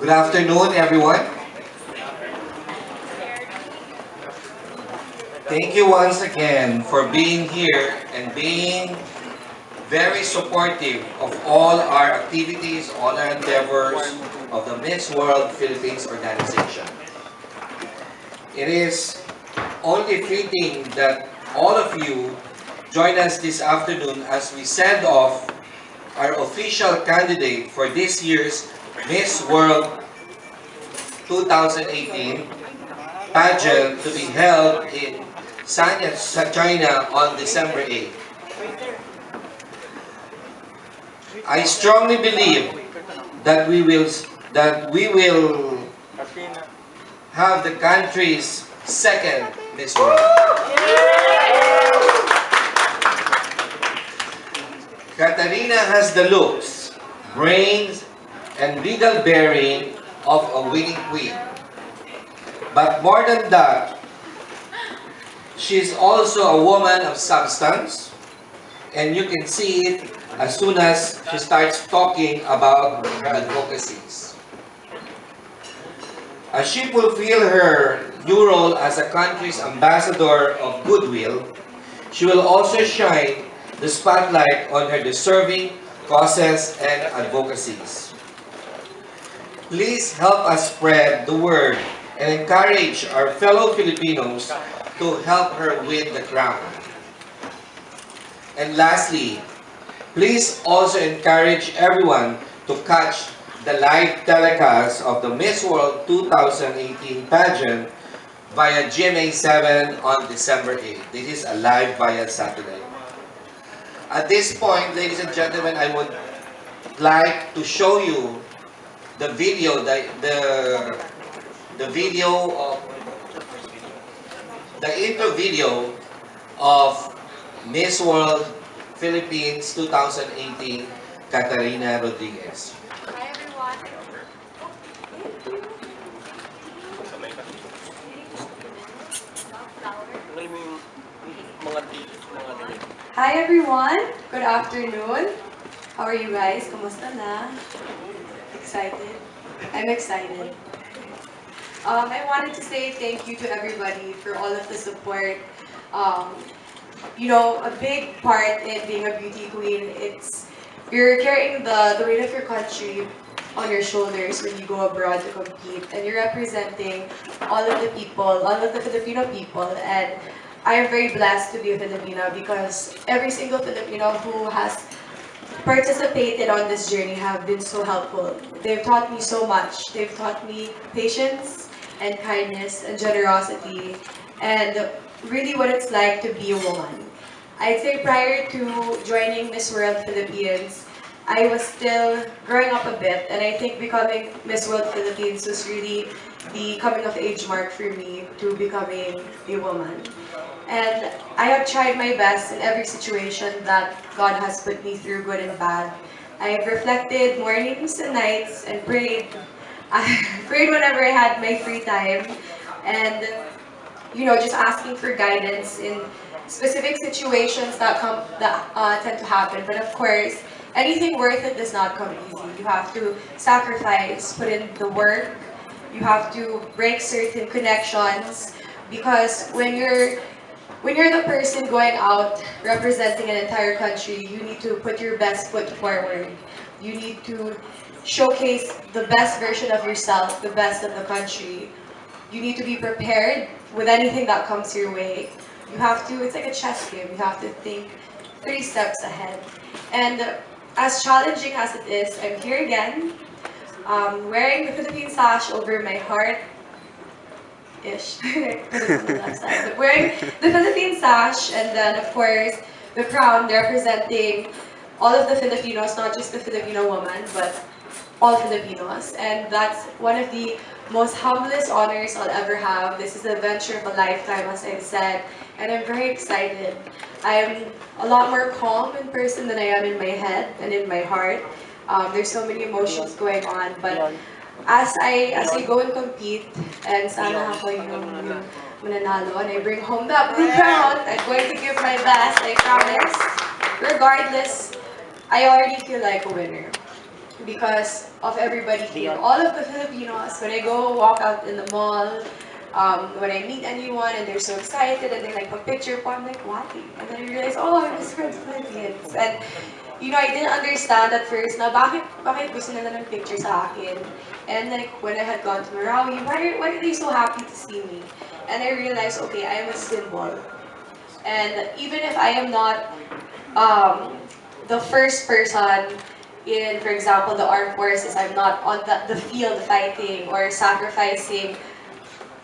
Good afternoon, everyone. Thank you once again for being here and being very supportive of all our activities, all our endeavors of the Miss World Philippines organization. It is only fitting that all of you join us this afternoon as we send off our official candidate for this year's Miss World 2018 pageant to be held in Sanya, China on December 8th. I strongly believe that we will have the country's second Miss World. Katarina has the looks, brains, and regal bearing of a winning queen. But more than that, she's also a woman of substance, and you can see it as soon as she starts talking about her advocacies. As she fulfills her new role as a country's ambassador of goodwill, she will also shine the spotlight on her deserving causes and advocacies. Please help us spread the word and encourage our fellow Filipinos to help her win the crown. And lastly, please also encourage everyone to catch the live telecast of the Miss World 2018 pageant via GMA 7 on December 8th. This is a live via satellite. At this point, ladies and gentlemen, I would like to show you the video, the video of the intro video of Miss World Philippines 2018, Katarina Rodriguez. Hi everyone. Hi everyone. Good afternoon. How are you guys? Kumusta na? Excited? I'm excited. I wanted to say thank you to everybody for all of the support. You know, a big part in being a beauty queen, it's you're carrying the weight of your country on your shoulders when you go abroad to compete, and you're representing all of the people, all of the Filipino people, and I am very blessed to be a Filipina because every single Filipino who has participated on this journey have been so helpful. They've taught me so much. They've taught me patience and kindness and generosity and really what it's like to be a woman. I'd say prior to joining Miss World Philippines, I was still growing up a bit, and I think becoming Miss World Philippines was really the coming of age mark for me to becoming a woman. And I have tried my best in every situation that God has put me through, good and bad. I've reflected mornings and nights and prayed. I prayed whenever I had my free time, and you know, just asking for guidance in specific situations that tend to happen. But of course, anything worth it does not come easy. You have to sacrifice, put in the work. You have to break certain connections because when you're the person going out representing an entire country, you need to put your best foot forward. You need to showcase the best version of yourself, the best of the country. You need to be prepared with anything that comes your way. You have to, it's like a chess game, you have to think 3 steps ahead. And as challenging as it is, I'm here again, wearing the Philippine sash over my heart, ish. But wearing the Philippine sash, and then of course the crown representing all of the Filipinos, not just the Filipino woman, but all Filipinos. And that's one of the most humblest honors I'll ever have. This is a venture of a lifetime, as I've said, and I'm very excited. I'm a lot more calm in person than I am in my head and in my heart. There's so many emotions going on, but as I go and compete, and sana ako yung mananalo, and I bring home the blue crown, I'm going to give my best, I promise. Regardless, I already feel like a winner. because of everybody here. All of the Filipinos, when I go walk out in the mall, when I meet anyone and they're so excited and they like a picture po, I'm like, why? And then I realize, oh, I'm just from the Philippines. And I didn't understand at first na bakit gusto nila ng picture sa akin. And like when I had gone to Marawi, why are they so happy to see me? And I realized, okay, I am a symbol. And even if I am not the first person in, for example, the armed forces, I'm not on the field fighting or sacrificing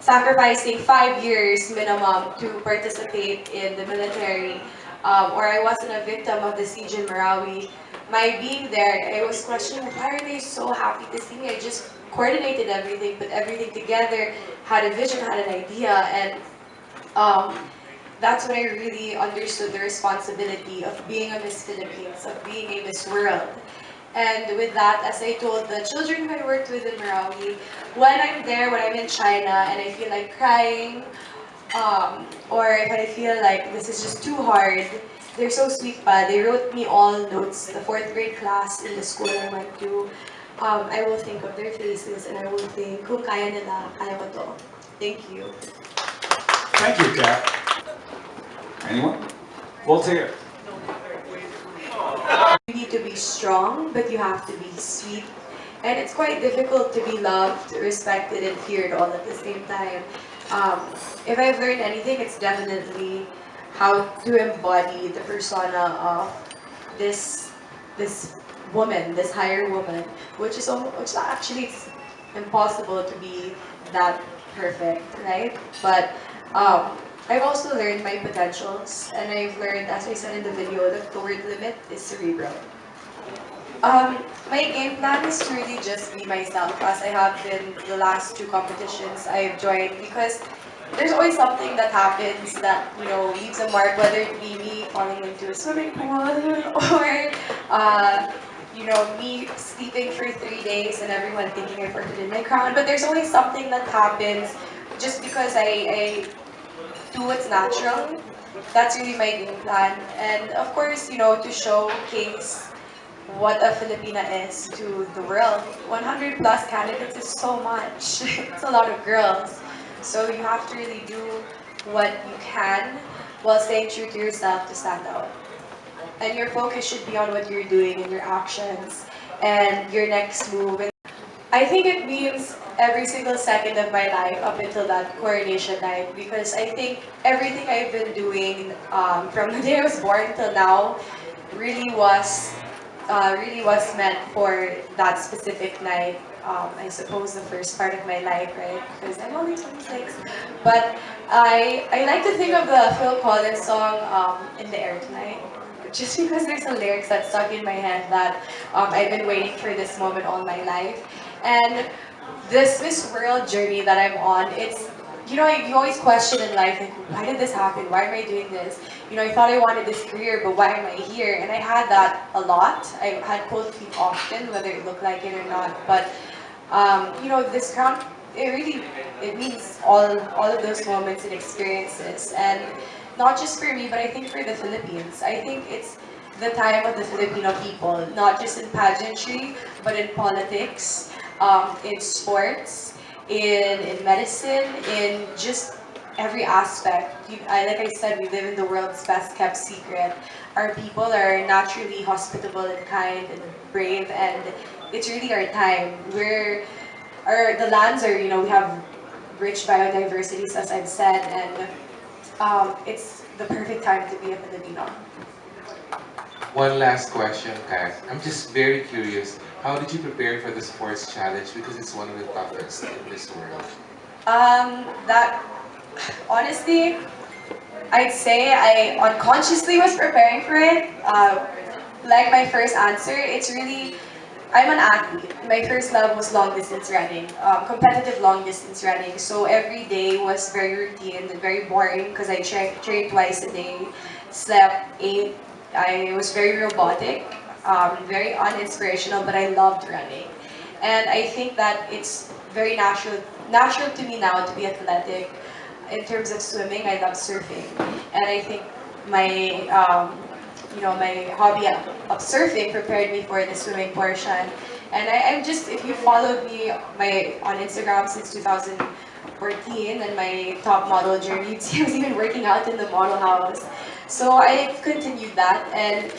5 years minimum to participate in the military, or I wasn't a victim of the siege in Marawi. My being there, I was questioning, why are they so happy to see me? I just coordinated everything, put everything together, had a vision, had an idea, and um, that's when I really understood the responsibility of being a Miss Philippines, of being a Miss World. And with that, as I told the children who I worked with in Marawi, when I'm there, when I'm in China, and I feel like crying, or if I feel like this is just too hard, they're so sweet pa. They wrote me all notes, the fourth grade class in the school I went to. I will think of their faces and I will think, kung kaya nila, kaya ko to. Thank you. Thank you, Kat. Anyone? Voltaire. You need to be strong, but you have to be sweet. And it's quite difficult to be loved, respected, and feared all at the same time. Um, if I've learned anything, it's definitely how to embody the persona of this this woman, this higher woman, which actually it's impossible to be that perfect, right? But I've also learned my potentials, and I've learned, as I said in the video, that the word limit is cerebral. My game plan is to really just be myself, as I have been the last two competitions I've joined, because there's always something that happens that, leaves a mark, whether it be me falling into a swimming pool or, me sleeping for 3 days and everyone thinking I forfeited my crown. But there's always something that happens just because I do what's natural. That's really my game plan. And of course, to showcase what a Filipina is to the world. 100 plus candidates is so much. It's a lot of girls. So you have to really do what you can while staying true to yourself to stand out. And your focus should be on what you're doing and your actions and your next move. I think it means every single second of my life up until that coronation night, because I think everything I've been doing from the day I was born till now really was meant for that specific night. I suppose the first part of my life, right? Because I'm only 26. But I like to think of the Phil Collins song, In the Air Tonight, just because there's a lyrics that stuck in my head that I've been waiting for this moment all my life. And this Miss World journey that I'm on, it's, you always question in life, like, why did this happen? Why am I doing this? I thought I wanted this career, but why am I here? And I had that a lot. I had cold feet often, whether it looked like it or not. But, this crown, it means all of those moments and experiences. And not just for me, but I think for the Philippines. I think it's the time of the Filipino people, not just in pageantry, but in politics, in sports, in medicine, in just every aspect. Like I said, we live in the world's best kept secret. Our people are naturally hospitable and kind and brave, and it's really our time. The lands are, we have rich biodiversities, as I've said, and it's the perfect time to be a Filipino. One last question, Kat. I'm just very curious. How did you prepare for the sports challenge? Because it's one of the toughest in this world. That honestly, I'd say I unconsciously was preparing for it. Like my first answer, it's really, I'm an athlete. My first love was long distance running, competitive long distance running. So every day was very routine and very boring because I trained twice a day, slept, ate. I was very robotic, very uninspirational, but I loved running. And I think that it's very natural to me now to be athletic. In terms of swimming, I love surfing, and I think my hobby of surfing prepared me for the swimming portion. And I'm just, if you followed me on Instagram since 2014 and my top model journey, you'd see I was even working out in the model house. So I continued that, and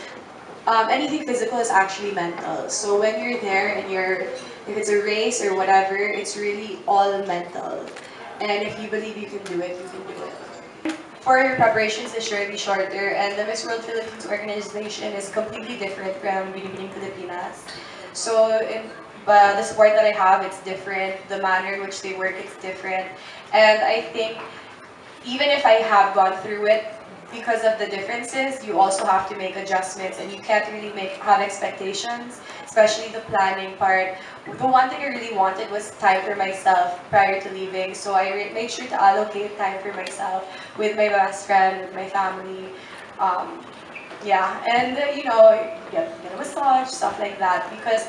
anything physical is actually mental. So when you're there and if it's a race or whatever, it's really all mental. And if you believe you can do it, you can do it. For your preparations is surely shorter, and the Miss World Philippines organization is completely different from Binibining Pilipinas. So, but the sport that I have, it's different. The manner in which they work, it's different. And I think even if I have gone through it, because of the differences, you also have to make adjustments, and you can't really have expectations, especially the planning part. The one thing I really wanted was time for myself prior to leaving, so I made sure to allocate time for myself with my best friend, with my family. Yeah, and get a massage, stuff like that, because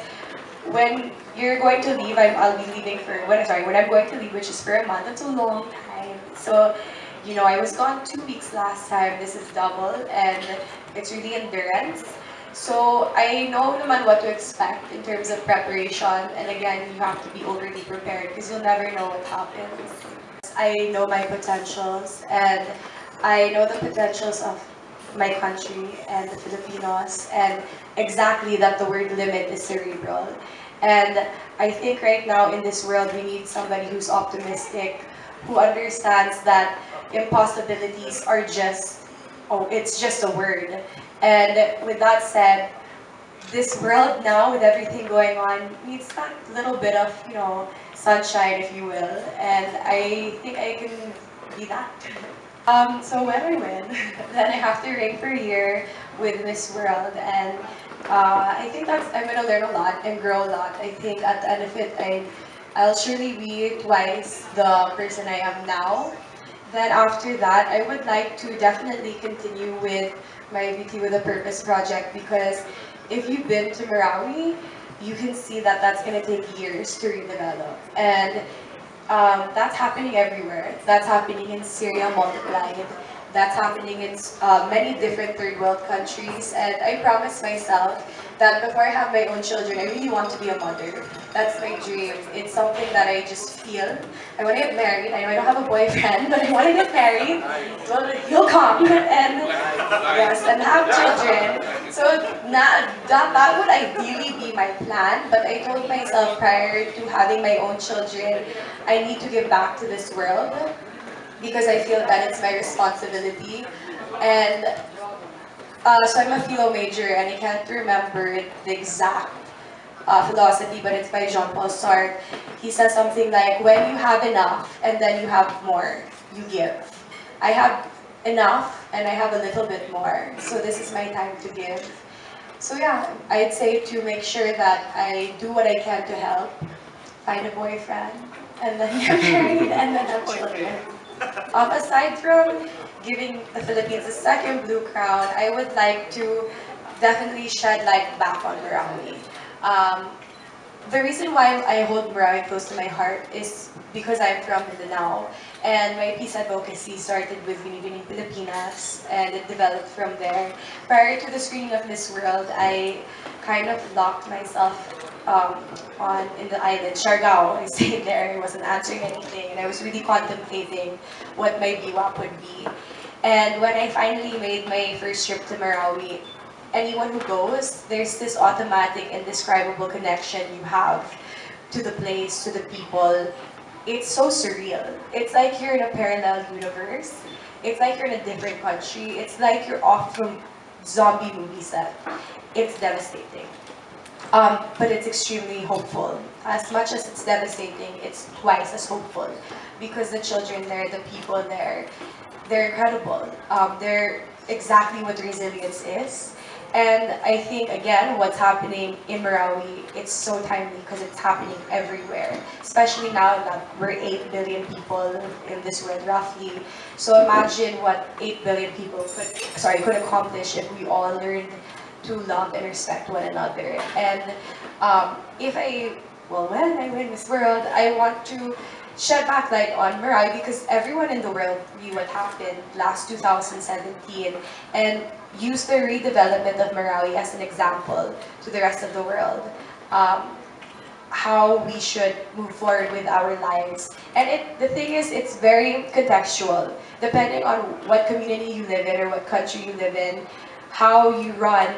when you're going to leave, I'll be leaving for, when I'm going to leave, which is for a month, it's a long time. So, I was gone 2 weeks last time, this is double, and it's really endurance. So, I know naman what to expect in terms of preparation, and again, you have to be overly prepared because you'll never know what happens. I know my potentials, and I know the potentials of my country and the Filipinos, and exactly that the word limit is cerebral. And I think right now in this world we need somebody who's optimistic, who understands that impossibilities are just, oh, it's just a word. And with that said, this world now with everything going on needs that little bit of, sunshine, if you will. And I think I can be that. So when I win, then I have to rank per year with Miss World, and I think I'm gonna learn a lot and grow a lot. I think at the end of it, I'll surely be twice the person I am now. Then after that, I would like to definitely continue with my Beauty with a Purpose project, because if you've been to Marawi, you can see that that's gonna take years to redevelop. And that's happening everywhere. That's happening in Syria multiplied. That's happening in many different third world countries. And I promised myself that before I have my own children, I really want to be a mother. That's my dream. It's something that I just feel. I want to get married. I know I don't have a boyfriend, but I want to get married. Well, he'll come and yes, and have children. So that would ideally be my plan. But I told myself prior to having my own children, I need to give back to this world because I feel that it's my responsibility. And so I'm a philo major, and I can't remember the exact philosophy, but it's by Jean-Paul Sartre. He says something like, when you have enough and then you have more, you give. I have enough and I have a little bit more, so this is my time to give. So yeah, I'd say to make sure that I do what I can to help, find a boyfriend, and then get married, and then have children. Aside from giving the Philippines a second Blue Crown, I would like to definitely shed light back on Marawi. The reason why I hold Marawi close to my heart is because I'm from Mindanao, and my peace advocacy started with Binibining Pilipinas, and it developed from there. Prior to the screening of Miss World, I kind of locked myself in the island, Siargao. I stayed there, I wasn't answering anything, and I was really contemplating what my BWAP would be. And when I finally made my first trip to Marawi, anyone who goes, there's this automatic, indescribable connection you have to the place, to the people. It's so surreal. It's like you're in a parallel universe. It's like you're in a different country. It's like you're off from zombie movie set. It's devastating. But it's extremely hopeful. As much as it's devastating, it's twice as hopeful, because the children there, the people there, they're incredible. They're exactly what resilience is. And I think, again, what's happening in Marawi, it's so timely because it's happening everywhere, especially now that we're 8 billion people in this world, roughly. So imagine what 8 billion people could accomplish if we all learned to love and respect one another. And when I win Miss World, I want to shed back light on Marawi, because everyone in the world knew what happened last 2017, and use the redevelopment of Marawi as an example to the rest of the world. how we should move forward with our lives. And the thing is, it's very contextual, depending on what community you live in or what country you live in, how you run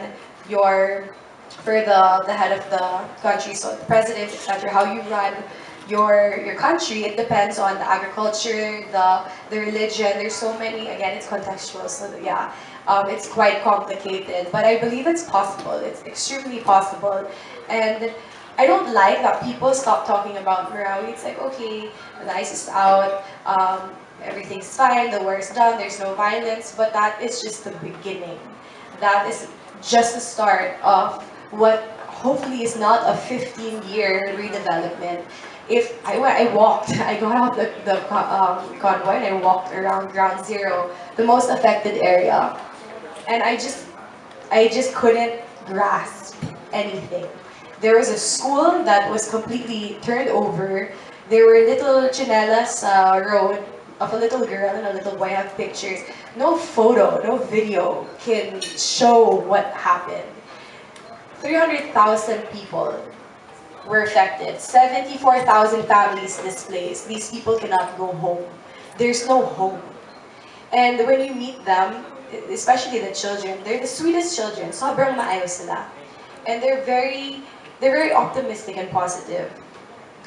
your, for the head of the country, so the president, etc., how you run your country, it depends on the agriculture, the religion. There's so many, again, it's contextual, so yeah, it's quite complicated. But I believe it's possible. It's extremely possible. And I don't like that people stop talking about Marawi. It's like, okay, the ice is out, everything's fine, the war is done, there's no violence, but that is just the beginning. That is just the start of what hopefully is not a 15-year redevelopment. If I walked, I got out the convoy and I walked around Ground Zero, the most affected area, and I just couldn't grasp anything. There was a school that was completely turned over. There were little chinelas road of a little girl and a little boy. I have pictures. No photo, no video can show what happened. 300,000 people were affected. 74,000 families displaced. These people cannot go home. There's no home. And when you meet them, especially the children, they're the sweetest children. Sobrang maayos sila. And they're very optimistic and positive.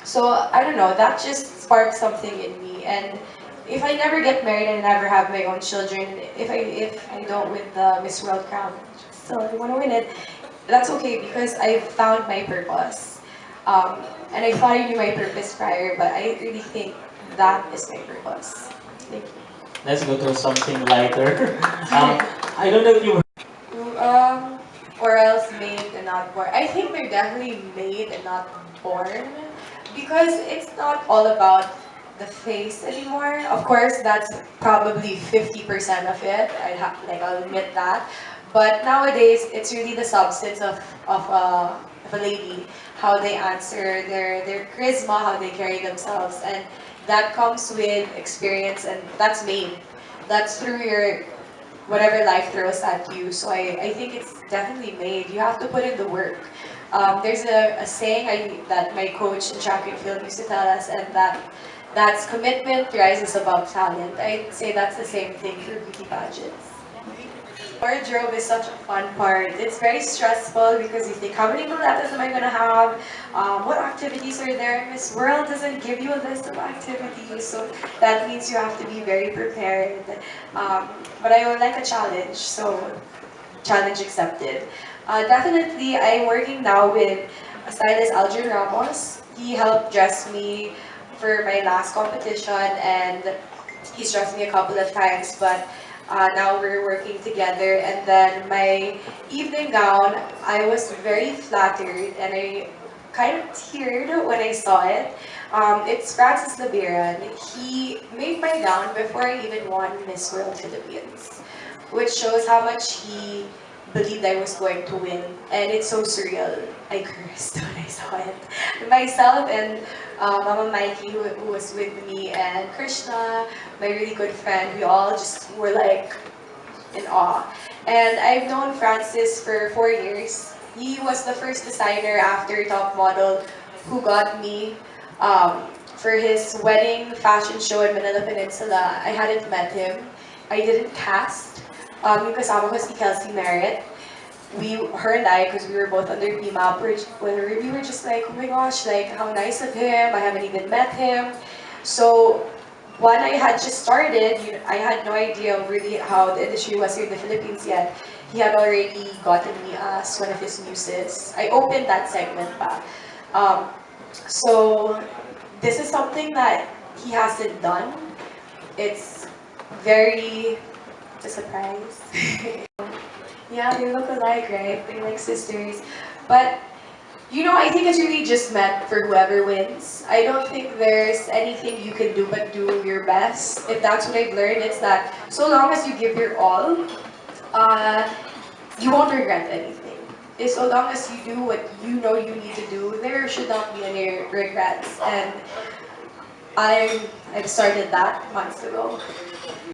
So I don't know, that just sparked something in me. And if I never get married and never have my own children, if I don't win the Miss World crown, still I want to win it, that's okay because I found my purpose. And I thought I knew my purpose prior, but I really think that is my purpose. Thank you. Let's go to something lighter. I don't know if you. Or else made and not born. I think they're definitely made and not born because it's not all about the face anymore. Of course, that's probably 50% of it. I'll admit that. But nowadays, it's really the substance of a lady, how they answer, their charisma, how they carry themselves, and that comes with experience, and that's made. That's through your whatever life throws at you. So I think it's definitely made. You have to put in the work. There's a saying that my coach in track and field used to tell us, and that's commitment rises above talent. I'd say that's the same thing for beauty pageants. Wardrobe is such a fun part. It's very stressful because you think, how many muletas am I going to have? What activities are there? Miss World doesn't give you a list of activities, so that means you have to be very prepared. But I would like a challenge, so challenge accepted. Definitely, I'm working now with stylist Alger Ramos. He helped dress me for my last competition, and he's dressed me a couple of times, but now we're working together. And then my evening gown, I was very flattered and I kind of teared when I saw it. It's Francis Labiran. He made my gown before I even won Miss World Philippines, which shows how much he believed I was going to win. And it's so surreal. I cursed when I saw it. Myself and Mama Mikey, who was with me, and Krishna, my really good friend, we all just were like in awe. And I've known Francis for 4 years. He was the first designer after Top Model who got me for his wedding fashion show in Manila Peninsula. I hadn't met him. I didn't cast. Yung kasama ko si Kelsey Merritt. Her and I, because we were both under PMAP, we were just like, oh my gosh, like how nice of him. I haven't even met him. So when I had just started, I had no idea really how the industry was here in the Philippines yet. He had already gotten me as one of his muses. I opened that segment pa. So this is something that he hasn't done. It's very a surprise. Yeah, they look alike, right? They're like sisters. But, you know, I think it's really just meant for whoever wins. I don't think there's anything you can do but do your best. If that's what I've learned, it's that so long as you give your all, you won't regret anything. So long as you do what you know you need to do, there should not be any regrets. And I've started that months ago.